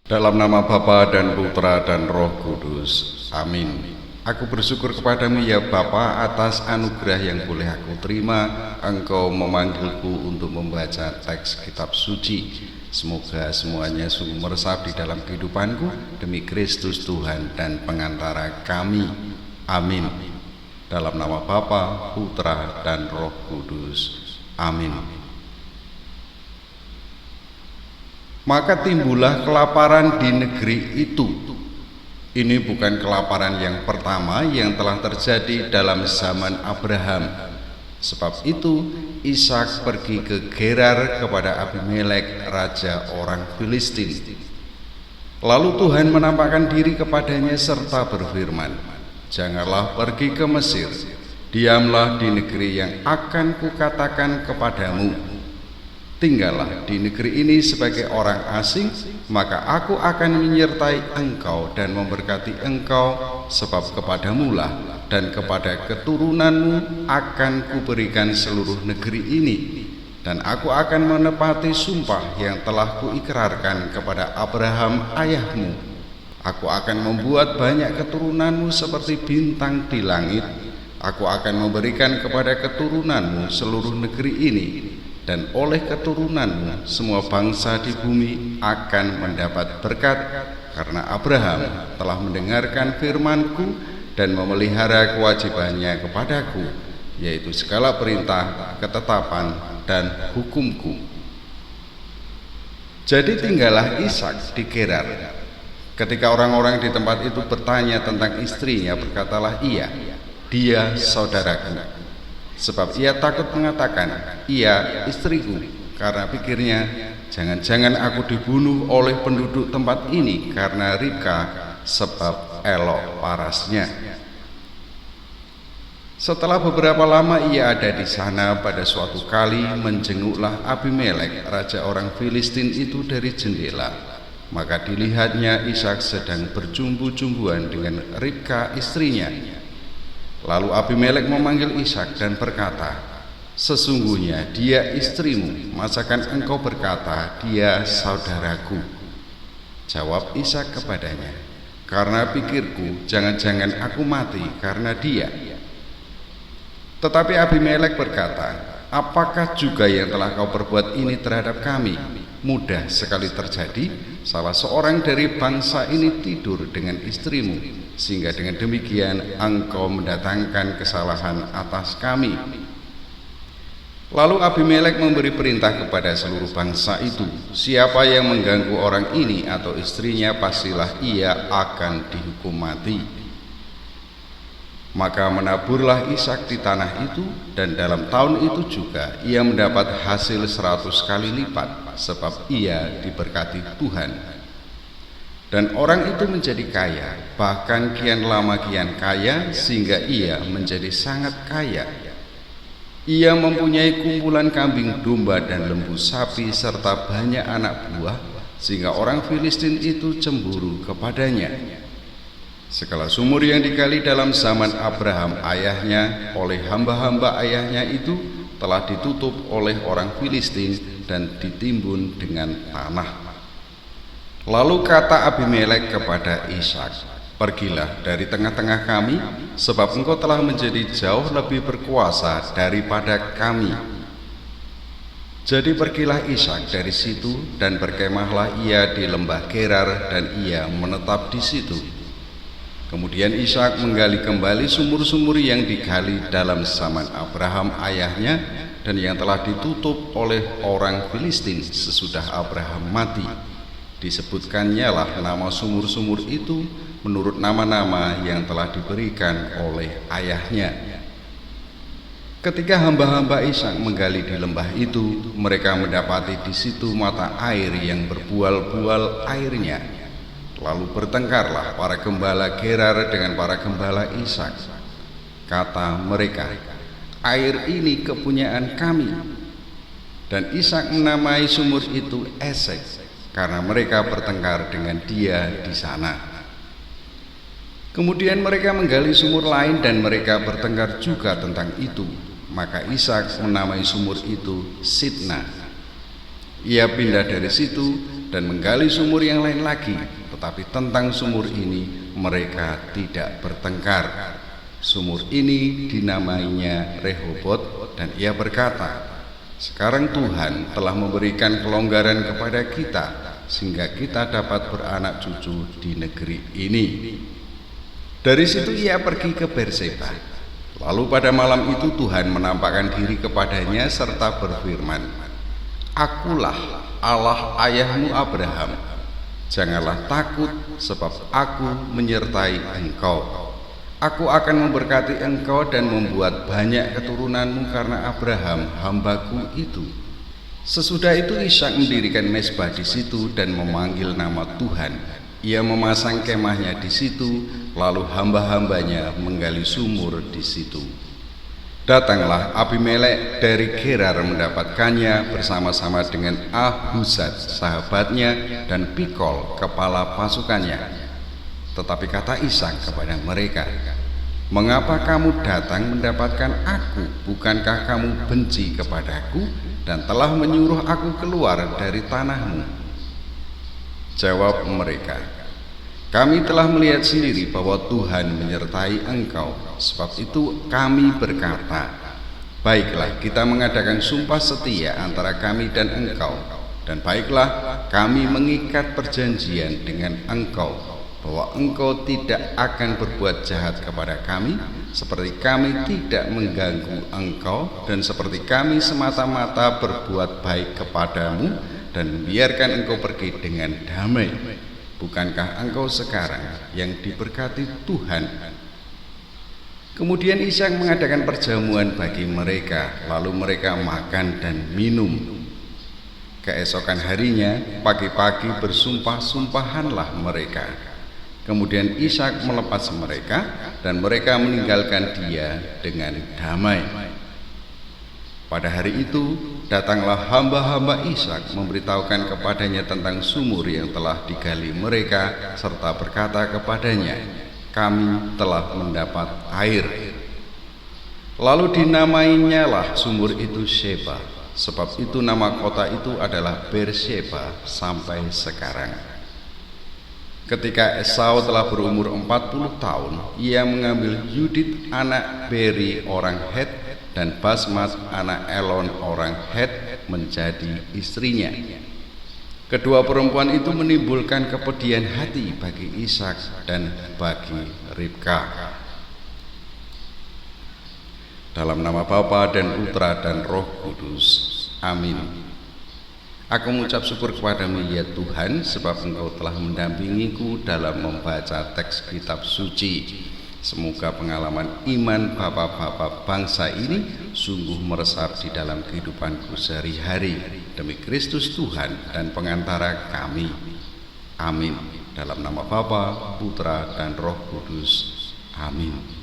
Dalam nama Bapa dan Putra dan Roh Kudus. Amin. Aku bersyukur kepadamu ya Bapa atas anugerah yang boleh aku terima. Engkau memanggilku untuk membaca teks kitab suci. Semoga semuanya sungguh meresap di dalam kehidupanku demi Kristus Tuhan dan pengantara kami. Amin. Dalam nama Bapa, Putra dan Roh Kudus. Amin. Maka timbullah kelaparan di negeri itu. Ini bukan kelaparan yang pertama yang telah terjadi dalam zaman Abraham. Sebab itu Ishak pergi ke Gerar kepada Abimelek, raja orang Filistin. Lalu Tuhan menampakkan diri kepadanya serta berfirman, "Janganlah pergi ke Mesir, diamlah di negeri yang akan kukatakan kepadamu. Tinggallah di negeri ini sebagai orang asing, maka aku akan menyertai engkau dan memberkati engkau, sebab kepadamulah dan kepada keturunanmu akan kuberikan seluruh negeri ini, dan aku akan menepati sumpah yang telah kuikrarkan kepada Abraham ayahmu. Aku akan membuat banyak keturunanmu seperti bintang di langit. Aku akan memberikan kepada keturunanmu seluruh negeri ini, dan oleh keturunanmu semua bangsa di bumi akan mendapat berkat, karena Abraham telah mendengarkan firman-Ku dan memelihara kewajibannya kepadaku, yaitu segala perintah, ketetapan, dan hukum-Ku." Jadi tinggallah Ishak di Gerar. Ketika orang-orang di tempat itu bertanya tentang istrinya, berkatalah ia, "Dia saudaraku." Sebab ia takut mengatakan, "Ia istriku," karena pikirnya, jangan-jangan aku dibunuh oleh penduduk tempat ini karena Ribka, sebab elok parasnya. Setelah beberapa lama ia ada di sana, pada suatu kali menjenguklah Abimelek, raja orang Filistin itu dari jendela. Maka dilihatnya Ishak sedang berjumbu-jumbuan dengan Ribka istrinya. Lalu Abimelek memanggil Ishak dan berkata, "Sesungguhnya dia istrimu, masakan engkau berkata, 'Dia saudaraku'?" Jawab Ishak kepadanya, "Karena pikirku, jangan-jangan aku mati karena dia." Tetapi Abimelek berkata, "Apakah juga yang telah kau perbuat ini terhadap kami? Mudah sekali terjadi, salah seorang dari bangsa ini tidur dengan istrimu, sehingga dengan demikian engkau mendatangkan kesalahan atas kami." Lalu Abimelek memberi perintah kepada seluruh bangsa itu, "Siapa yang mengganggu orang ini atau istrinya, pastilah ia akan dihukum mati." Maka menaburlah Ishak di tanah itu, dan dalam tahun itu juga ia mendapat hasil 100 kali lipat, sebab ia diberkati Tuhan. Dan orang itu menjadi kaya, bahkan kian lama kian kaya, sehingga ia menjadi sangat kaya. Ia mempunyai kumpulan kambing domba dan lembu sapi serta banyak anak buah, sehingga orang Filistin itu cemburu kepadanya. Segala sumur yang digali dalam zaman Abraham ayahnya oleh hamba-hamba ayahnya itu telah ditutup oleh orang Filistin dan ditimbun dengan tanah. Lalu kata Abimelek kepada Ishak, "Pergilah dari tengah-tengah kami, sebab engkau telah menjadi jauh lebih berkuasa daripada kami." Jadi pergilah Ishak dari situ, dan berkemahlah ia di lembah Gerar, dan ia menetap di situ. Kemudian Ishak menggali kembali sumur-sumur yang digali dalam zaman Abraham ayahnya, dan yang telah ditutup oleh orang Filistin sesudah Abraham mati. Disebutkannya lah nama sumur-sumur itu menurut nama-nama yang telah diberikan oleh ayahnya. Ketika hamba-hamba Ishak menggali di lembah itu, mereka mendapati di situ mata air yang berbual-bual airnya. Lalu bertengkarlah para gembala Gerar dengan para gembala Ishak. Kata mereka, "Air ini kepunyaan kami." Dan Ishak menamai sumur itu Esek, karena mereka bertengkar dengan dia di sana. Kemudian mereka menggali sumur lain, dan mereka bertengkar juga tentang itu. Maka Ishak menamai sumur itu Sitna. Ia pindah dari situ dan menggali sumur yang lain lagi, tetapi tentang sumur ini mereka tidak bertengkar. Sumur ini dinamainya Rehobot, dan ia berkata, sekarang Tuhan telah memberikan kelonggaran kepada kita sehingga kita dapat beranak cucu di negeri ini. Dari situ ia pergi ke Berseba. Lalu pada malam itu Tuhan menampakkan diri kepadanya serta berfirman, Akulah Allah ayahmu Abraham. Janganlah takut, sebab aku menyertai engkau. Aku akan memberkati engkau dan membuat banyak keturunanmu karena Abraham hambaku itu. Sesudah itu Ishak mendirikan mezbah di situ dan memanggil nama Tuhan. Ia memasang kemahnya di situ, lalu hamba-hambanya menggali sumur di situ. Datanglah Abimelek dari Gerar mendapatkannya bersama-sama dengan Ahuzat sahabatnya dan Pikol kepala pasukannya. Tetapi kata Ishak kepada mereka, mengapa kamu datang mendapatkan aku? Bukankah kamu benci kepadaku dan telah menyuruh aku keluar dari tanahmu? Jawab mereka, kami telah melihat sendiri bahwa Tuhan menyertai engkau. Sebab itu kami berkata, baiklah kita mengadakan sumpah setia antara kami dan engkau. Dan baiklah kami mengikat perjanjian dengan engkau, bahwa engkau tidak akan berbuat jahat kepada kami, seperti kami tidak mengganggu engkau, dan seperti kami semata-mata berbuat baik kepadamu dan membiarkan engkau pergi dengan damai. Bukankah engkau sekarang yang diberkati Tuhan? Kemudian Ishak mengadakan perjamuan bagi mereka, lalu mereka makan dan minum. Keesokan harinya, pagi-pagi bersumpah-sumpahanlah mereka. Kemudian Ishak melepas mereka, dan mereka meninggalkan dia dengan damai. Pada hari itu datanglah hamba-hamba Ishak memberitahukan kepadanya tentang sumur yang telah digali mereka, serta berkata kepadanya, kami telah mendapat air. Lalu dinamainya lah sumur itu Sheba. Sebab itu nama kota itu adalah Berseba sampai sekarang. Ketika Esau telah berumur 40 tahun, ia mengambil Yudit anak Beri orang Het dan Basmat anak Elon orang Het menjadi istrinya. Kedua perempuan itu menimbulkan kepedihan hati bagi Ishak dan bagi Ribka. Dalam nama Bapa dan Putra dan Roh Kudus. Amin. Aku mengucap syukur kepadamu ya Tuhan, sebab Engkau telah mendampingiku dalam membaca teks kitab suci. Semoga pengalaman iman bapak-bapak bangsa ini sungguh meresap di dalam kehidupanku sehari-hari, demi Kristus Tuhan dan pengantara kami. Amin. Dalam nama Bapa, Putra dan Roh Kudus. Amin.